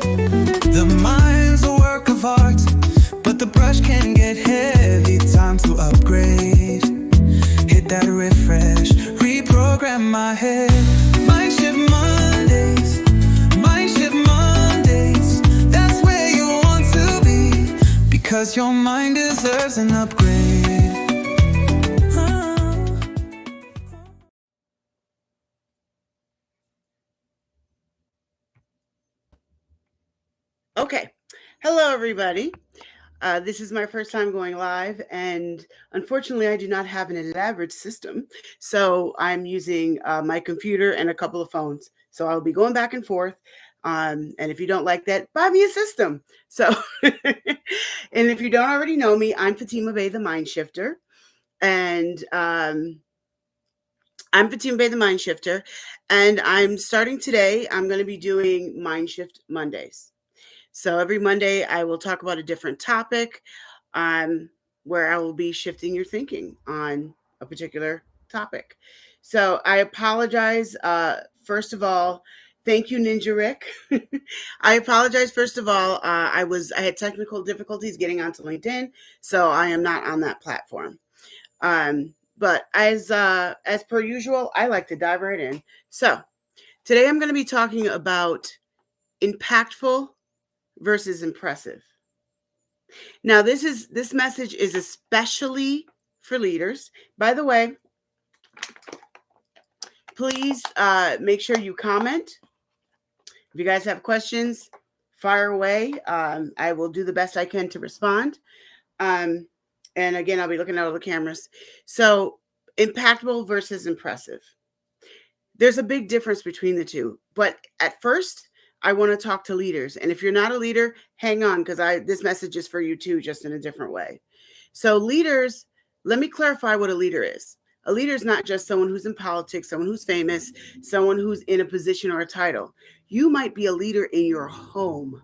The mind's a work of art, but the brush can get heavy. Time to upgrade. Hit that refresh, reprogram my head. MindShift Mondays, MindShift Mondays. That's where you want to be, because your mind deserves an upgrade. Okay. Hello, everybody. This is my first time going live, and unfortunately, I do not have an elaborate system. So I'm using my computer and a couple of phones. So I'll be going back and forth. And if you don't like that, buy me a system. So, and if you don't already know me, I'm Fatima Bey, the MindShifter. And I'm Fatima Bey, the MindShifter. And I'm starting today, I'm going to be doing MindShift Mondays. So every Monday, I will talk about a different topic where I will be shifting your thinking on a particular topic. So I apologize. First of all, thank you, Ninja Rick. I apologize. First of all, I had technical difficulties getting onto LinkedIn, so I am not on that platform. But as per usual, I like to dive right in. So today I'm going to be talking about impactful versus impressive. Now, this message is especially for leaders. By the way, please make sure you comment. If you guys have questions, fire away. I will do the best I can to respond. And again, I'll be looking at all the cameras. So, impactful versus impressive. There's a big difference between the two. But at first, I want to talk to leaders. And if you're not a leader, hang on, because this message is for you too, just in a different way. So leaders, let me clarify what a leader is. A leader is not just someone who's in politics, someone who's famous, someone who's in a position or a title. You might be a leader in your home.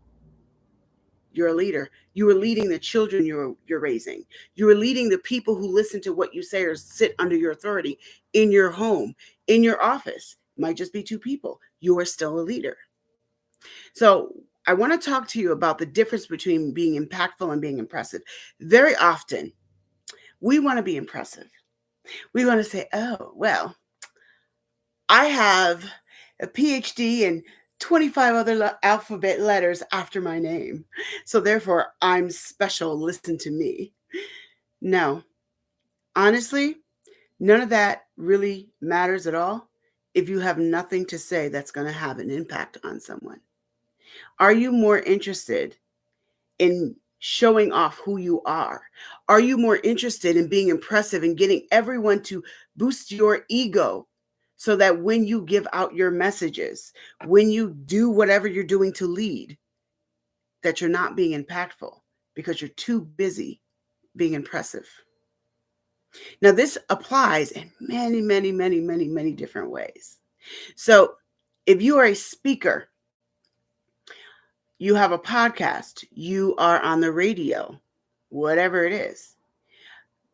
You're a leader. You are leading the children you're raising. You are leading the people who listen to what you say or sit under your authority in your home, in your office. It might just be two people. You are still a leader. So I want to talk to you about the difference between being impactful and being impressive. Very often, we want to be impressive. We want to say, oh, well, I have a PhD and 25 other alphabet letters after my name. So therefore, I'm special. Listen to me. No, honestly, none of that really matters at all if you have nothing to say that's going to have an impact on someone. Are you more interested in showing off who you are? Are you more interested in being impressive and getting everyone to boost your ego so that when you give out your messages, when you do whatever you're doing to lead, that you're not being impactful because you're too busy being impressive? Now, this applies in many, many, many, many, many different ways. So if you are a speaker, you have a podcast, you are on the radio, whatever it is.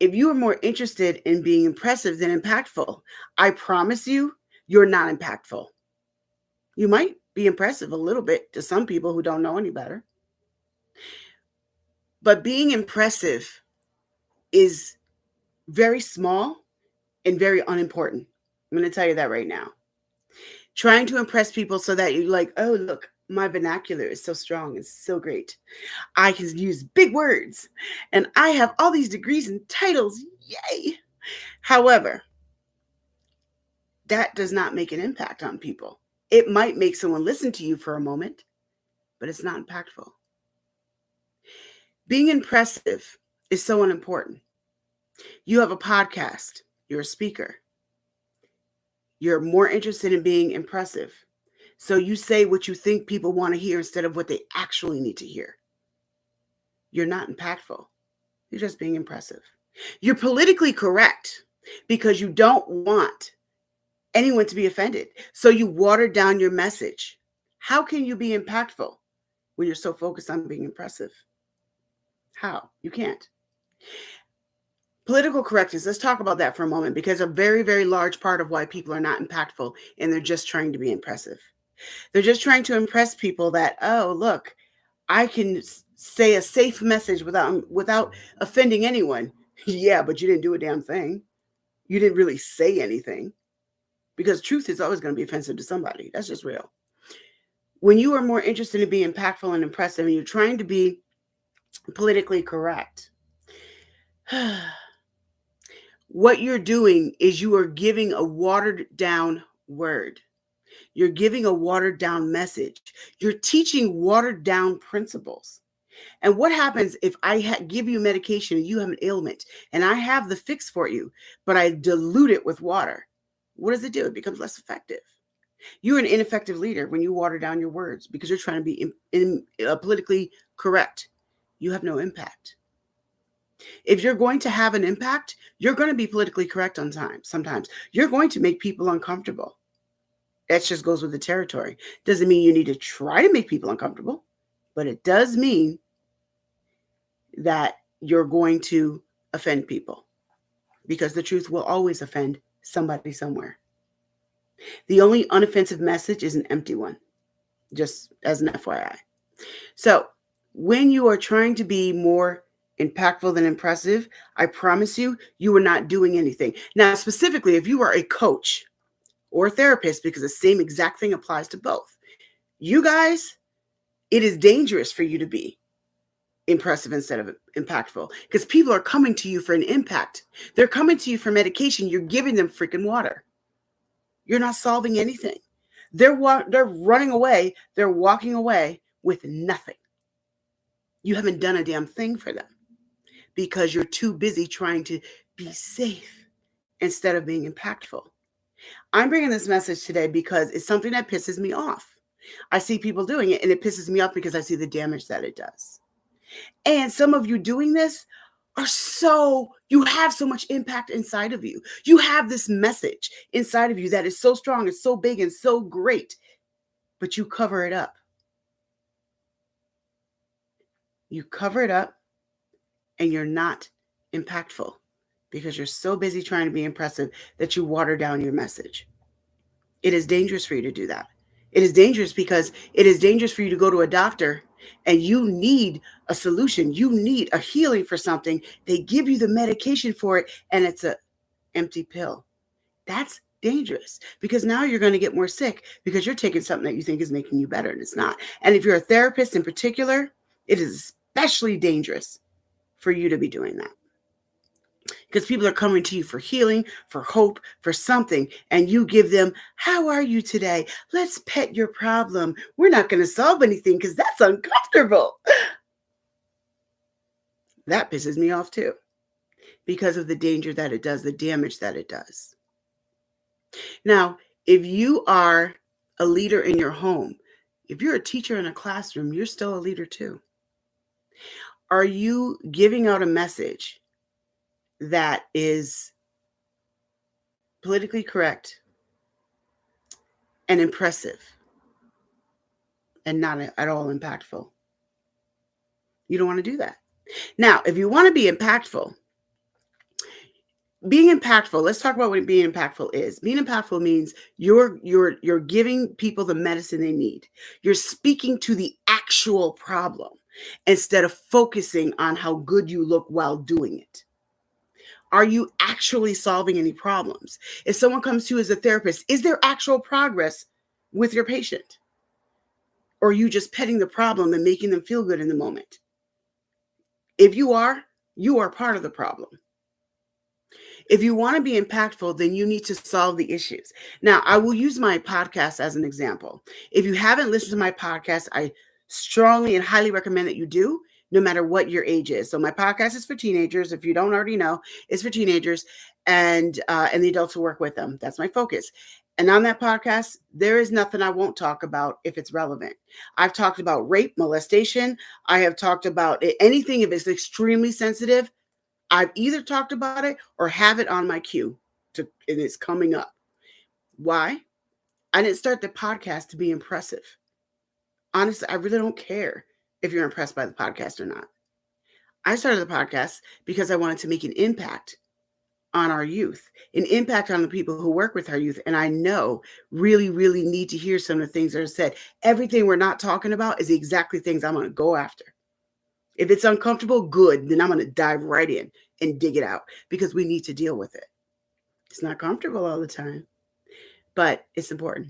If you are more interested in being impressive than impactful, I promise you, you're not impactful. You might be impressive a little bit to some people who don't know any better. But being impressive is very small and very unimportant. I'm going to tell you that right now. Trying to impress people so that you're like, oh, look, my vernacular is so strong. It's so great. I can use big words and I have all these degrees and titles. Yay. However, that does not make an impact on people. It might make someone listen to you for a moment, but it's not impactful. Being impressive is so unimportant. You have a podcast. You're a speaker. You're more interested in being impressive. So you say what you think people want to hear instead of what they actually need to hear. You're not impactful. You're just being impressive. You're politically correct because you don't want anyone to be offended. So you water down your message. How can you be impactful when you're so focused on being impressive? How? You can't. Political correctness, let's talk about that for a moment, because a very, very large part of why people are not impactful and they're just trying to be impressive. They're just trying to impress people that, oh, look, I can say a safe message without offending anyone. Yeah, but you didn't do a damn thing. You didn't really say anything, because truth is always going to be offensive to somebody. That's just real. When you are more interested in being impactful and impressive and you're trying to be politically correct, what you're doing is you are giving a watered down word. You're giving a watered down message. You're teaching watered down principles. And what happens if I give you medication and you have an ailment and I have the fix for you, but I dilute it with water? What does it do? It becomes less effective. You're an ineffective leader when you water down your words because you're trying to be politically correct. You have no impact. If you're going to have an impact, you're going to be politically correct on time. Sometimes you're going to make people uncomfortable. That just goes with the territory. Doesn't mean you need to try to make people uncomfortable, but it does mean that you're going to offend people, because the truth will always offend somebody somewhere. The only unoffensive message is an empty one, just as an FYI. So when you are trying to be more impactful than impressive, I promise you, you are not doing anything. Now, specifically, if you are a coach or a therapist, because the same exact thing applies to both, you guys, it is dangerous for you to be impressive instead of impactful, because people are coming to you for an impact. They're coming to you for medication. You're giving them freaking water. You're not solving anything. They're running away. They're walking away with nothing. You haven't done a damn thing for them because you're too busy trying to be safe instead of being impactful. I'm bringing this message today because it's something that pisses me off. I see people doing it and it pisses me off because I see the damage that it does. And some of you doing this you have so much impact inside of you. You have this message inside of you that is so strong and so big and so great, but you cover it up. You cover it up and you're not impactful because you're so busy trying to be impressive that you water down your message. It is dangerous for you to do that. It is dangerous because it is dangerous for you to go to a doctor and you need a solution. You need a healing for something. They give you the medication for it and it's an empty pill. That's dangerous because now you're going to get more sick because you're taking something that you think is making you better and it's not. And if you're a therapist in particular, it is especially dangerous for you to be doing that. Because people are coming to you for healing, for hope, for something, and you give them, how are you today? Let's pet your problem. We're not going to solve anything because that's uncomfortable. That pisses me off too, because of the danger that it does, the damage that it does. Now, if you are a leader in your home, if you're a teacher in a classroom, you're still a leader too. Are you giving out a message that is politically correct and impressive and not at all impactful? You don't want to do that. Now, if you want to be impactful, let's talk about what being impactful is. Being impactful means you're giving people the medicine they need. You're speaking to the actual problem instead of focusing on how good you look while doing it. Are you actually solving any problems? If someone comes to you as a therapist, is there actual progress with your patient? Or are you just petting the problem and making them feel good in the moment? If you are part of the problem. If you want to be impactful, then you need to solve the issues. Now, I will use my podcast as an example. If you haven't listened to my podcast, I strongly and highly recommend that you do, no matter what your age is. So my podcast is for teenagers. If you don't already know, it's for teenagers and the adults who work with them. That's my focus. And on that podcast, there is nothing I won't talk about if it's relevant. I've talked about rape, molestation. I have talked about anything if it's extremely sensitive. I've either talked about it or have it on my queue and it's coming up. Why? I didn't start the podcast to be impressive. Honestly, I really don't care if you're impressed by the podcast or not. I started the podcast because I wanted to make an impact on our youth, an impact on the people who work with our youth. And I know really, really need to hear some of the things that are said. Everything we're not talking about is exactly things I'm going to go after. If it's uncomfortable, good, then I'm going to dive right in and dig it out because we need to deal with it. It's not comfortable all the time, but it's important.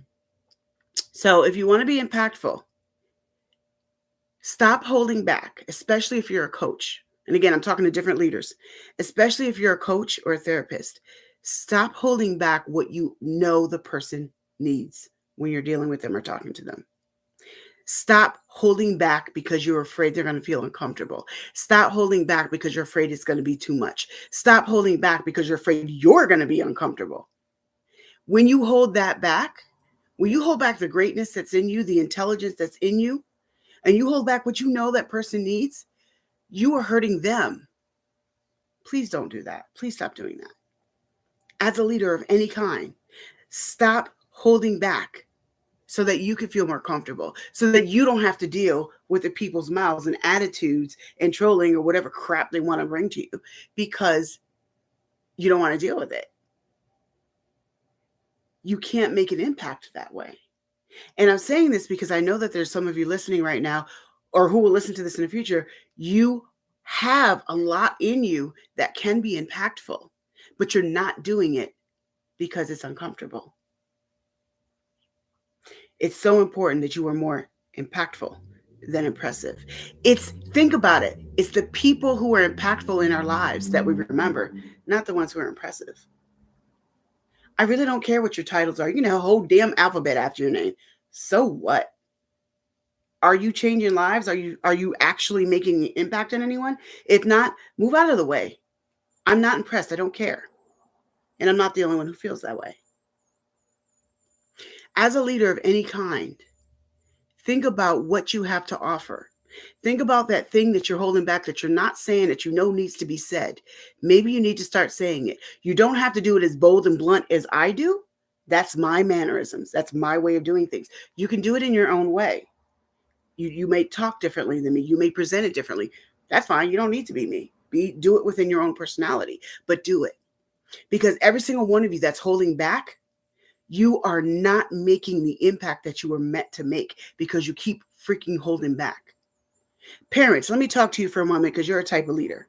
So if you want to be impactful, stop holding back, especially if you're a coach. And again, I'm talking to different leaders, especially if you're a coach or a therapist. Stop holding back what you know the person needs when you're dealing with them or talking to them. Stop holding back because you're afraid they're going to feel uncomfortable. Stop holding back because you're afraid it's going to be too much. Stop holding back because you're afraid you're going to be uncomfortable. When you hold that back, when you hold back the greatness that's in you, the intelligence that's in you, and you hold back what you know that person needs, you are hurting them. Please don't do that. Please stop doing that. As a leader of any kind, stop holding back so that you can feel more comfortable, so that you don't have to deal with the people's mouths and attitudes and trolling or whatever crap they want to bring to you because you don't want to deal with it. You can't make an impact that way. And I'm saying this because I know that there's some of you listening right now or who will listen to this in the future. You have a lot in you that can be impactful, but you're not doing it because it's uncomfortable. It's so important that you are more impactful than impressive. Think about it. It's the people who are impactful in our lives that we remember, not the ones who are impressive. I really don't care what your titles are. You can have a whole damn alphabet after your name. So what? Are you changing lives? Are you actually making an impact on anyone? If not, move out of the way. I'm not impressed. I don't care. And I'm not the only one who feels that way. As a leader of any kind, think about what you have to offer. Think about that thing that you're holding back that you're not saying that you know needs to be said. Maybe you need to start saying it. You don't have to do it as bold and blunt as I do. That's my mannerisms. That's my way of doing things. You can do it in your own way. You may talk differently than me. You may present it differently. That's fine. You don't need to be me. Do it within your own personality, but do it. Because every single one of you that's holding back, you are not making the impact that you were meant to make because you keep freaking holding back. Parents, let me talk to you for a moment because you're a type of leader.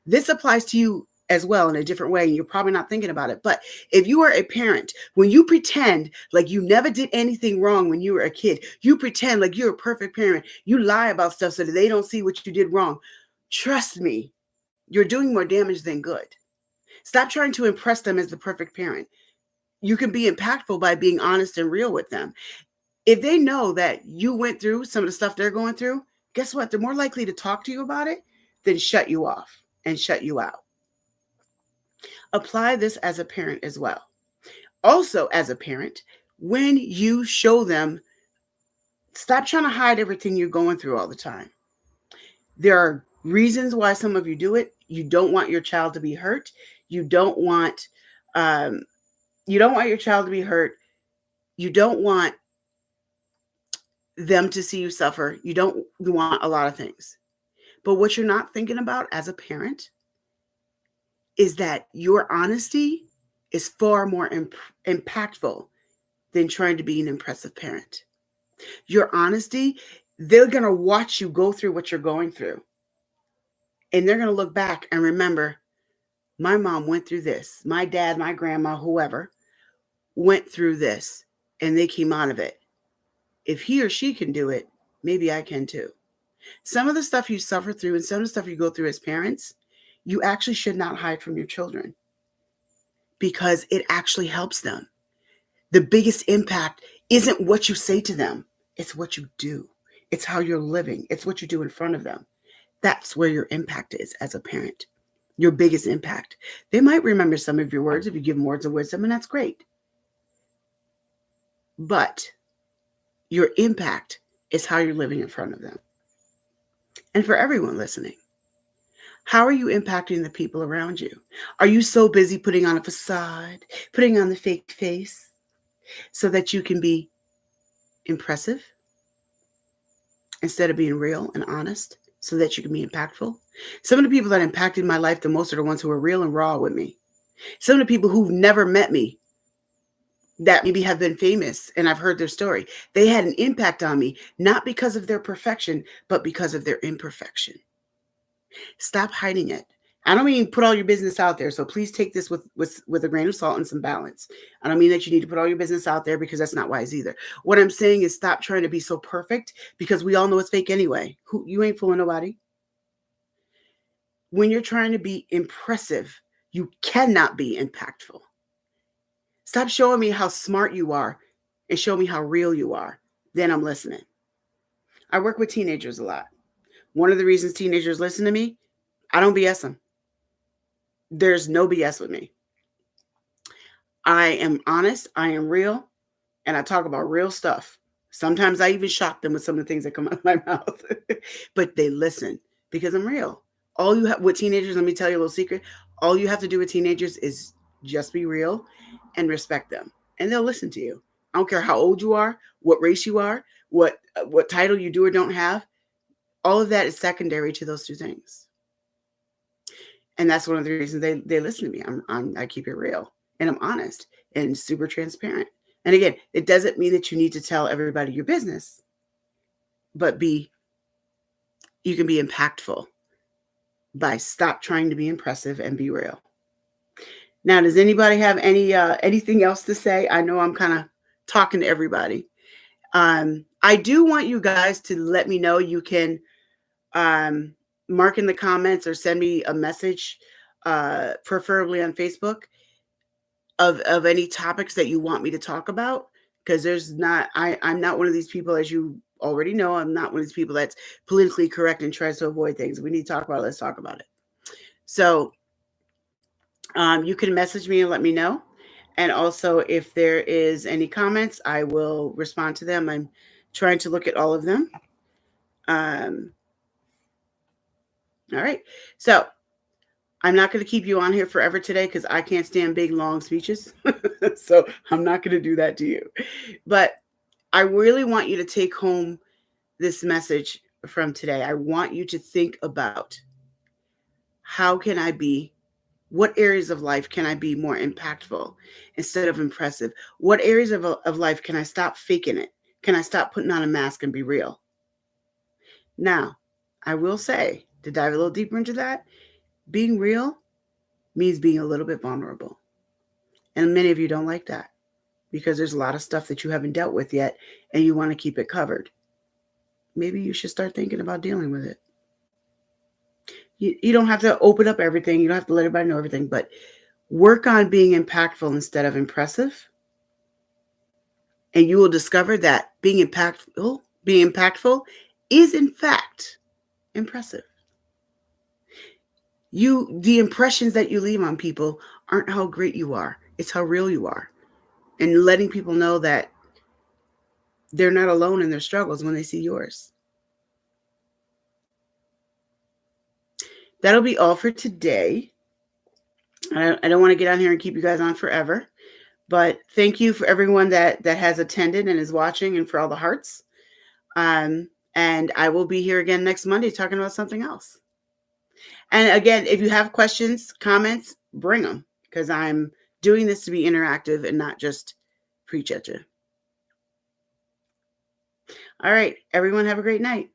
This applies to you as well in a different way, and you're probably not thinking about it. But if you are a parent, when you pretend like you never did anything wrong when you were a kid, you pretend like you're a perfect parent, you lie about stuff so that they don't see what you did wrong. Trust me, you're doing more damage than good. Stop trying to impress them as the perfect parent. You can be impactful by being honest and real with them. If they know that you went through some of the stuff they're going through, guess what? They're more likely to talk to you about it than shut you off and shut you out. Apply this as a parent as well. Also, as a parent, when you show them, stop trying to hide everything you're going through all the time. There are reasons why some of you do it. You don't want your child to be hurt. You don't want your child to be hurt. You don't want them to see you suffer. You want a lot of things. But what you're not thinking about as a parent is that your honesty is far more impactful than trying to be an impressive parent. Your honesty, they're going to watch you go through what you're going through. And they're going to look back and remember, my mom went through this. My dad, my grandma, whoever went through this and they came out of it. If he or she can do it, maybe I can too. Some of the stuff you suffer through and some of the stuff you go through as parents, you actually should not hide from your children because it actually helps them. The biggest impact isn't what you say to them. It's what you do. It's how you're living. It's what you do in front of them. That's where your impact is as a parent. Your biggest impact. They might remember some of your words if you give them words of wisdom, and that's great. But your impact is how you're living in front of them. And for everyone listening, how are you impacting the people around you? Are you so busy putting on a facade, putting on the fake face so that you can be impressive instead of being real and honest so that you can be impactful? Some of the people that impacted my life the most are the ones who were real and raw with me. Some of the people who've never met me that maybe have been famous and I've heard their story, they had an impact on me, not because of their perfection, but because of their imperfection. Stop hiding it. I don't mean put all your business out there. So please take this with a grain of salt and some balance. I don't mean that you need to put all your business out there, because that's not wise either. What I'm saying is stop trying to be so perfect, because we all know it's fake anyway. You ain't fooling nobody. When you're trying to be impressive, you cannot be impactful. Stop showing me how smart you are and show me how real you are. Then I'm listening. I work with teenagers a lot. One of the reasons teenagers listen to me, I don't BS them. There's no BS with me. I am honest, I am real, and I talk about real stuff. Sometimes I even shock them with some of the things that come out of my mouth, but they listen because I'm real. All you have with teenagers, let me tell you a little secret. All you have to do with teenagers is just be real and respect them, and they'll listen to you. I don't care how old you are, what race you are, what title you do or don't have. All of that is secondary to those two things. And that's one of the reasons they listen to me. I keep it real, and I'm honest and super transparent. And again, it doesn't mean that you need to tell everybody your business, but you can be impactful by stop trying to be impressive and be real. Now, does anybody have anything else to say? I know I'm kind of talking to everybody. I do want you guys to let me know. You can mark in the comments or send me a message, preferably on Facebook, of any topics that you want me to talk about. Because I'm not one of these people, as you already know, I'm not one of these people that's politically correct and tries to avoid things. If we need to talk about it, let's talk about it. So you can message me and let me know. And also, if there is any comments, I will respond to them. I'm trying to look at all of them. All right. So I'm not going to keep you on here forever today, because I can't stand big, long speeches. So I'm not going to do that to you. But I really want you to take home this message from today. I want you to think about, what areas of life can I be more impactful instead of impressive? What areas of life can I stop faking it? Can I stop putting on a mask and be real? Now, I will say, to dive a little deeper into that, being real means being a little bit vulnerable. And many of you don't like that, because there's a lot of stuff that you haven't dealt with yet and you want to keep it covered. Maybe you should start thinking about dealing with it. You don't have to open up everything. You don't have to let everybody know everything, but work on being impactful instead of impressive. And you will discover that being impactful is in fact impressive. The impressions that you leave on people aren't how great you are. It's how real you are. And letting people know that they're not alone in their struggles when they see yours. That'll be all for today. I don't want to get on here and keep you guys on forever, but thank you for everyone that has attended and is watching, and for all the hearts. And I will be here again next Monday talking about something else. And again, if you have questions, comments, bring them, because I'm doing this to be interactive and not just preach at you. All right, everyone, have a great night.